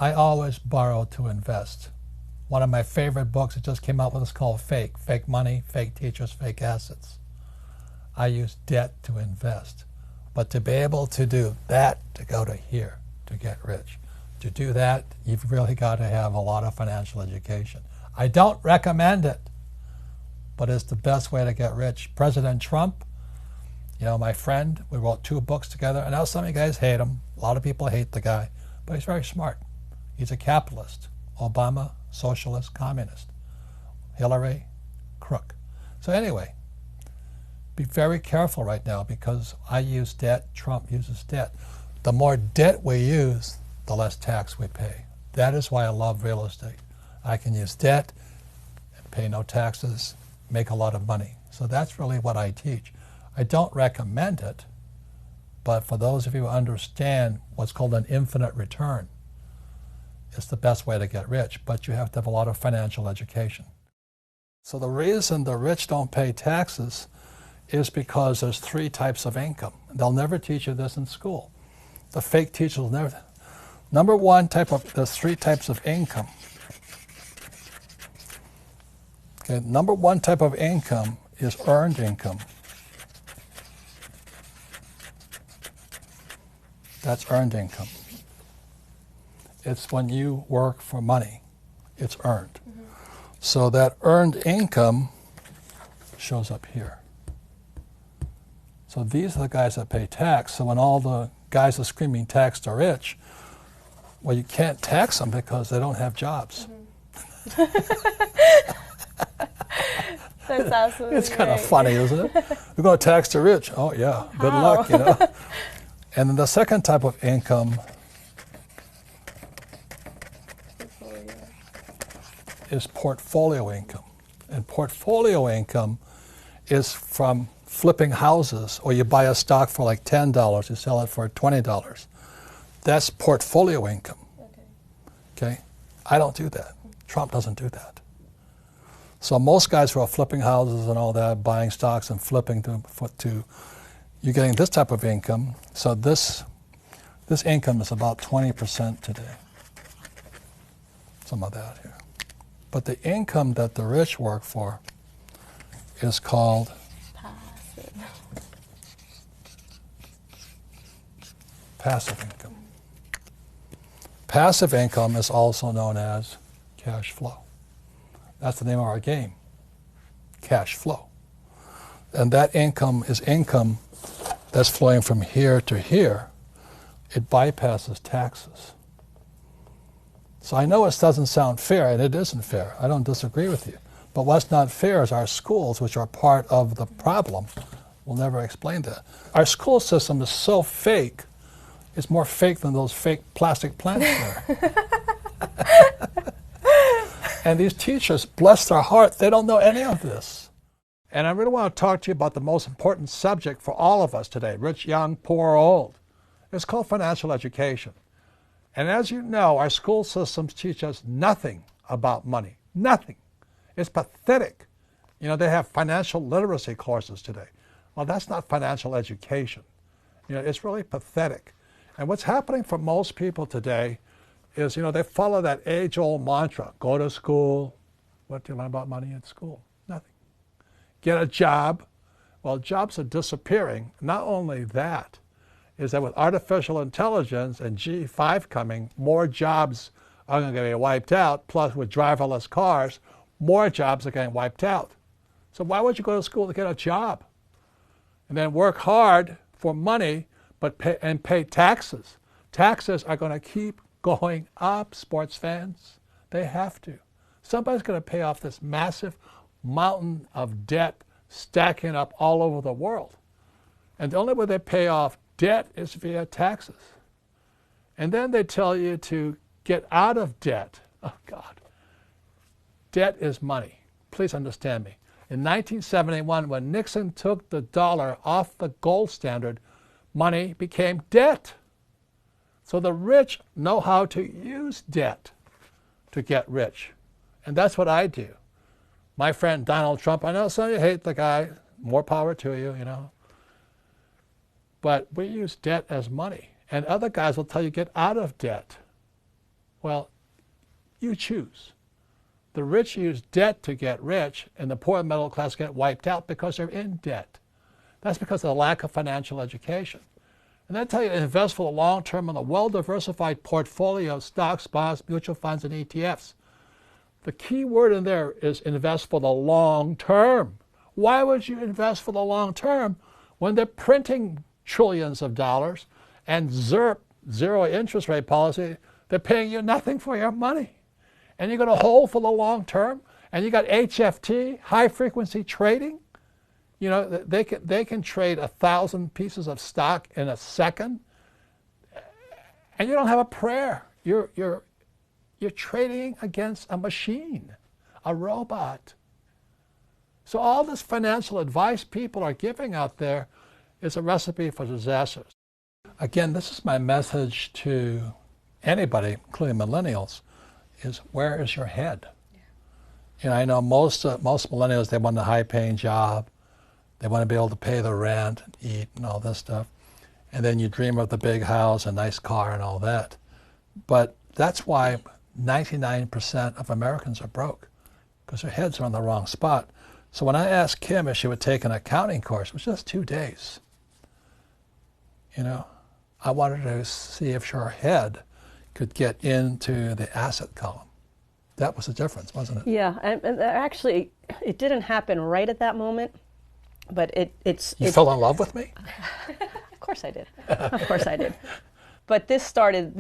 I always borrow to invest. One of my favorite books that just came out with is called Fake. Fake money, fake teachers, fake assets. I use debt to invest. But to be able to do that, to go to here, to get rich, to do that, you've really got to have a lot of financial education. I don't recommend it, but it's the best way to get rich. President Trump, you know, my friend, we wrote 2 books together. I know some of you guys hate him. A lot of people hate the guy, but he's very smart. He's a capitalist. Obama, socialist, communist. Hillary, crook. So anyway, be very careful right now because I use debt, Trump uses debt. The more debt we use, the less tax we pay. That is why I love real estate. I can use debt and pay no taxes, make a lot of money. So that's really what I teach. I don't recommend it, but for those of you who understand what's called an infinite return, it's the best way to get rich, but you have to have a lot of financial education. So the reason the rich don't pay taxes is because there's 3 types of income. They'll never teach you this in school. The fake teachers will never. There's 3 types of income. Okay, number 1 type of income is earned income. That's earned income. It's when you work for money. It's earned. Mm-hmm. So that earned income shows up here. So these are the guys that pay tax. So when all the guys are screaming tax the rich, well, you can't tax them because they don't have jobs. Mm-hmm. That's absolutely It's kind of right. funny, isn't it? We're going to tax the rich. Oh, yeah. Good luck, you know. And then the second type of income is portfolio income. And portfolio income is from flipping houses, or you buy a stock for like $10, you sell it for $20. That's portfolio income. Okay? I don't do that. Trump doesn't do that. So most guys who are flipping houses and all that, buying stocks and flipping to you're getting this type of income. So this income is about 20% today. Some of that here. But the income that the rich work for is called passive income. Passive income is also known as cash flow. That's the name of our game, cash flow. And that income is income that's flowing from here to here. It bypasses taxes. So I know it doesn't sound fair, and it isn't fair. I don't disagree with you. But what's not fair is our schools, which are part of the problem, will never explain that. Our school system is so fake, it's more fake than those fake plastic plants there. And these teachers, bless their heart, they don't know any of this. And I really want to talk to you about the most important subject for all of us today, rich, young, poor, or old. It's called financial education. And as you know, our school systems teach us nothing about money. Nothing. It's pathetic. You know, they have financial literacy courses today. Well, that's not financial education. You know, it's really pathetic. And what's happening for most people today is, you know, they follow that age-old mantra, go to school. What do you learn about money in school? Nothing. Get a job. Well, jobs are disappearing. Not only that, is that with artificial intelligence and G5 coming, more jobs are going to get wiped out. Plus, with driverless cars, more jobs are getting wiped out. So why would you go to school to get a job? And then work hard for money, but pay taxes. Taxes are going to keep going up, sports fans. They have to. Somebody's going to pay off this massive mountain of debt stacking up all over the world. And the only way they pay off debt is via taxes. And then they tell you to get out of debt. Oh, God. Debt is money. Please understand me. In 1971, when Nixon took the dollar off the gold standard, money became debt. So the rich know how to use debt to get rich. And that's what I do. My friend Donald Trump, I know some of you hate the guy, more power to you, you know. But we use debt as money. And other guys will tell you get out of debt. Well, you choose. The rich use debt to get rich, and the poor and middle class get wiped out because they're in debt. That's because of the lack of financial education. And I tell you, invest for the long term in a well-diversified portfolio of stocks, bonds, mutual funds, and ETFs. The key word in there is invest for the long term. Why would you invest for the long term when they're printing trillions of dollars and ZIRP, zero interest rate policy, they're paying you nothing for your money? And you're going to hold for the long term, and you got HFT, high frequency trading. You know, they can trade 1,000 pieces of stock in a second, and you don't have a prayer. You're trading against a machine, a robot. So all this financial advice people are giving out there is a recipe for disaster. Again, this is my message to anybody, including millennials, is where is your head? Yeah. You know, I know most millennials, they want a high-paying job. They want to be able to pay the rent and eat and all this stuff. And then you dream of the big house, a nice car, and all that. But that's why 99% of Americans are broke, because their heads are on the wrong spot. So when I asked Kim if she would take an accounting course, it was just 2 days. You know, I wanted to see if her head could get into the asset column. That was the difference, wasn't it? Yeah, and actually, it didn't happen right at that moment. But You fell in love with me? Of course I did. Of course I did. But this started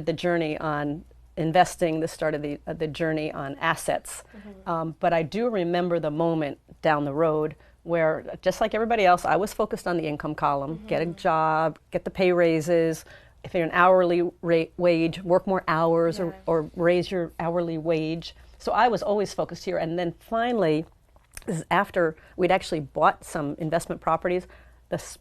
the journey on investing. This started the journey on assets. Mm-hmm. But I do remember the moment down the road where, just like everybody else, I was focused on the income column. Mm-hmm. Get a job, get the pay raises. If you're an hourly wage, work more hours, yeah, or raise your hourly wage. So I was always focused here. And then finally, this is after we'd actually bought some investment properties,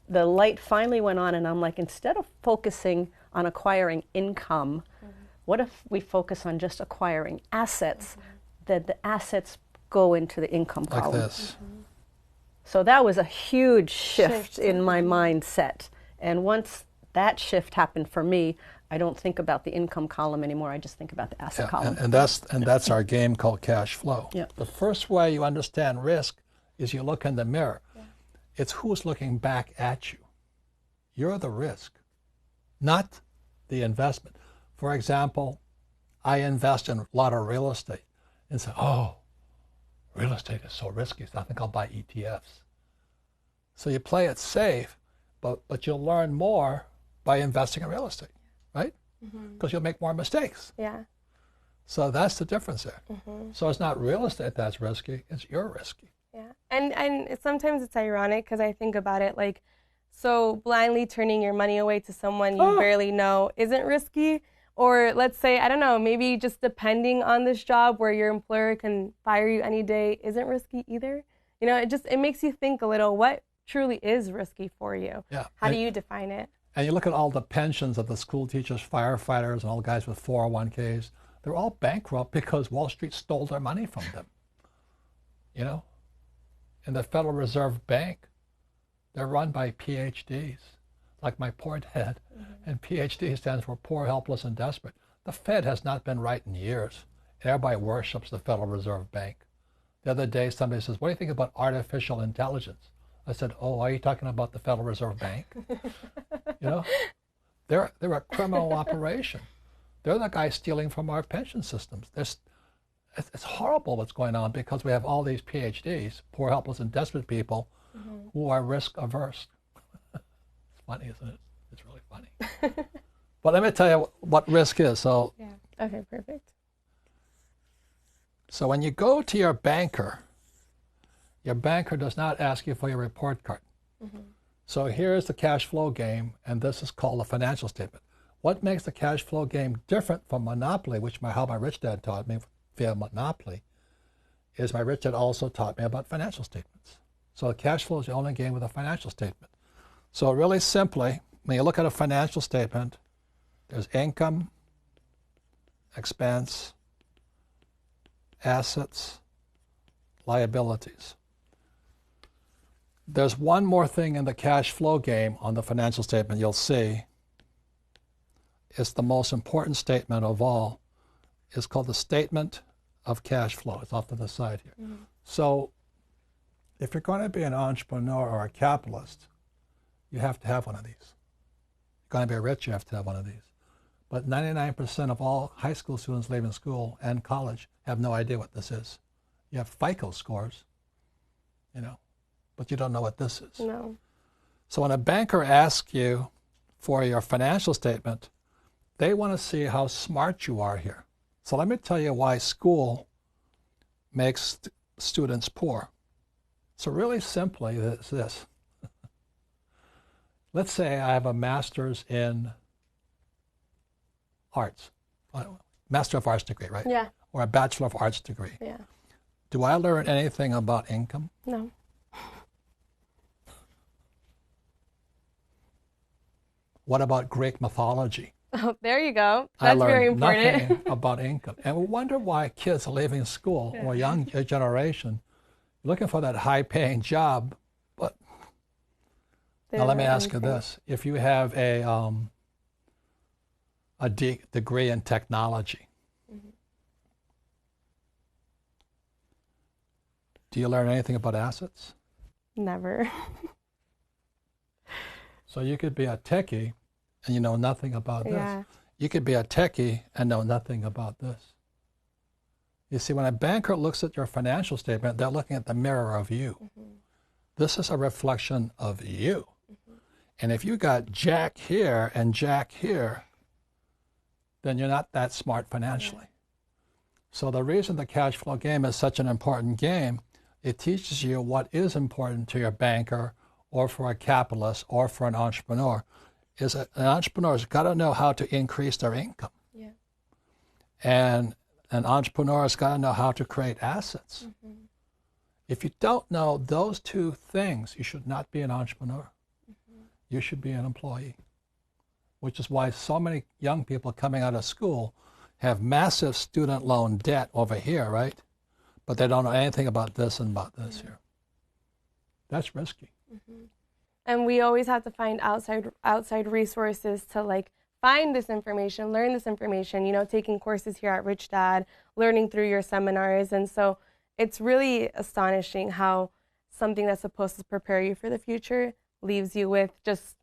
the light finally went on, and I'm like, instead of focusing on acquiring income, mm-hmm, what if we focus on just acquiring assets, mm-hmm, that the assets go into the income column? Like this. Mm-hmm. So that was a huge shift in my mindset. And once that shift happened for me, I don't think about the income column anymore. I just think about the asset column. And that's our game called cash flow. Yeah. The first way you understand risk is you look in the mirror. Yeah. It's who's looking back at you. You're the risk, not the investment. For example, I invest in a lot of real estate and say, oh, real estate is so risky, so I think I'll buy ETFs. So you play it safe, but you'll learn more by investing in real estate, right? Because you'll make more mistakes. Yeah. So that's the difference there. Mm-hmm. So it's not real estate that's risky, it's you're risky. Yeah. And sometimes it's ironic because I think about it like, so blindly turning your money away to someone you barely know isn't risky. Or let's say, I don't know, maybe just depending on this job where your employer can fire you any day isn't risky either. You know, it makes you think a little, what truly is risky for you? Yeah. How do you define it? And you look at all the pensions of the school teachers, firefighters, and all the guys with 401ks. They're all bankrupt because Wall Street stole their money from them. You know? And the Federal Reserve Bank, they're run by PhDs, like my poor dad. Mm-hmm. And PhD stands for poor, helpless, and desperate. The Fed has not been right in years. Everybody worships the Federal Reserve Bank. The other day, somebody says, what do you think about artificial intelligence? I said, oh, are you talking about the Federal Reserve Bank? You know, they're a criminal operation. They're the guys stealing from our pension systems. It's horrible what's going on because we have all these PhDs, poor, helpless, and desperate people, mm-hmm, who are risk averse. It's funny, isn't it? It's really funny. But let me tell you what risk is. So, yeah. Okay, perfect. So when you go to your banker does not ask you for your report card. Mm-hmm. So here's the cash flow game, and this is called a financial statement. What makes the cash flow game different from Monopoly, how my rich dad taught me via Monopoly, is my rich dad also taught me about financial statements. So the cash flow is the only game with a financial statement. So really simply, when you look at a financial statement, there's income, expense, assets, liabilities. There's one more thing in the cash flow game on the financial statement you'll see. It's the most important statement of all. is called the statement of cash flow. It's off to the side here. So if you're going to be an entrepreneur or a capitalist, you have to have one of these. If you're going to be rich, you have to have one of these. But 99% of all high school students leaving school and college have no idea what this is. You have FICO scores, you know, but you don't know what this is. No. So when a banker asks you for your financial statement, they want to see how smart you are here. So let me tell you why school makes students poor. So really simply, it's this. Let's say I have a master's in arts, Master of Arts degree, right? Yeah. Or a Bachelor of Arts degree. Yeah. Do I learn anything about income? No. What about Greek mythology? Oh, there you go. I That's learned very important. nothing about income. And we wonder why kids are leaving school, or young generation, looking for that high-paying job. But now let me ask you this. If you have a degree in technology, do you learn anything about assets? Never. So you could be a techie and you know nothing about this. Yeah. You could be a techie and know nothing about this. You see, when a banker looks at your financial statement, they're looking at the mirror of you. This is a reflection of you. And if you got Jack here and Jack here, then you're not that smart financially. So the reason the cash flow game is such an important game, it teaches you what is important to your banker or for a capitalist or for an entrepreneur, is an entrepreneur's got to know how to increase their income. Yeah. And an entrepreneur's got to know how to create assets. If you don't know those two things, you should not be an entrepreneur. You should be an employee, which is why so many young people coming out of school have massive student loan debt over here, right? But they don't know anything about this and about this here. That's risky. And we always have to find outside resources to like find this information, learn this information, you know, taking courses here at Rich Dad, learning through your seminars. And so it's really astonishing how something that's supposed to prepare you for the future leaves you with just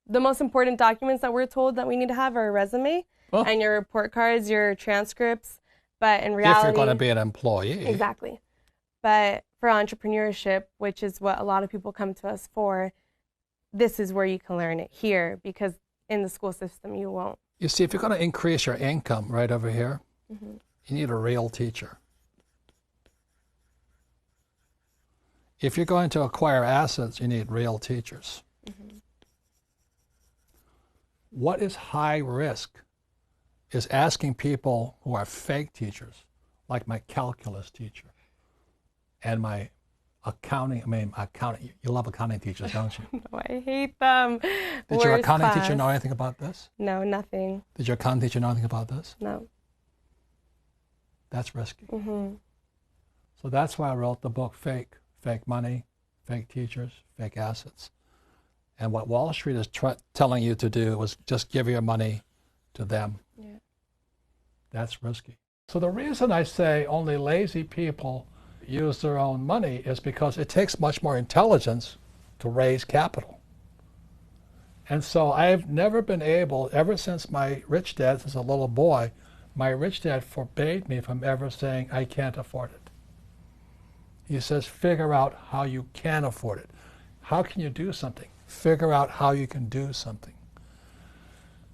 the most important documents that we're told that we need to have are a resume and your report cards, your transcripts. But in reality, if you're going to be an employee. Exactly. But for entrepreneurship, which is what a lot of people come to us for, this is where you can learn it here, because in the school system you won't. You see, if you're going to increase your income right over here, you need a real teacher. If you're going to acquire assets, you need real teachers. What is high risk is asking people who are fake teachers, like my calculus teacher and my accounting, you love accounting teachers, don't you? No, I hate them. Did your accounting teacher know anything about this? No, nothing. Did your accounting teacher know anything about this? No. That's risky. So that's why I wrote the book Fake. Fake money, fake teachers, fake assets. And what Wall Street is telling you to do was just give your money to them. Yeah. That's risky. So the reason I say only lazy people use their own money is because it takes much more intelligence to raise capital. And so I've never been able, ever since my rich dad, since a little boy, my rich dad forbade me from ever saying, I can't afford it. He says, figure out how you can afford it. How can you do something? Figure out how you can do something.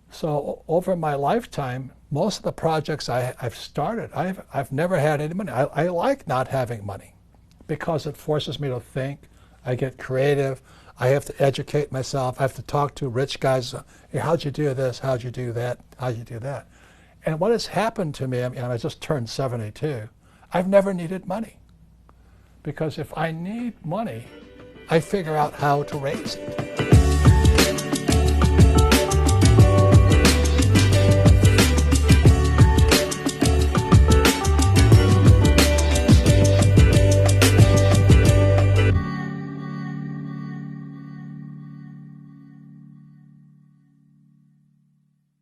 So over my lifetime, most of the projects I've started, I've never had any money. I like not having money because it forces me to think. I get creative. I have to educate myself. I have to talk to rich guys. Hey, how'd you do this? How'd you do that? How'd you do that? And what has happened to me, I just turned 72, I've never needed money. Because if I need money, I figure out how to raise it.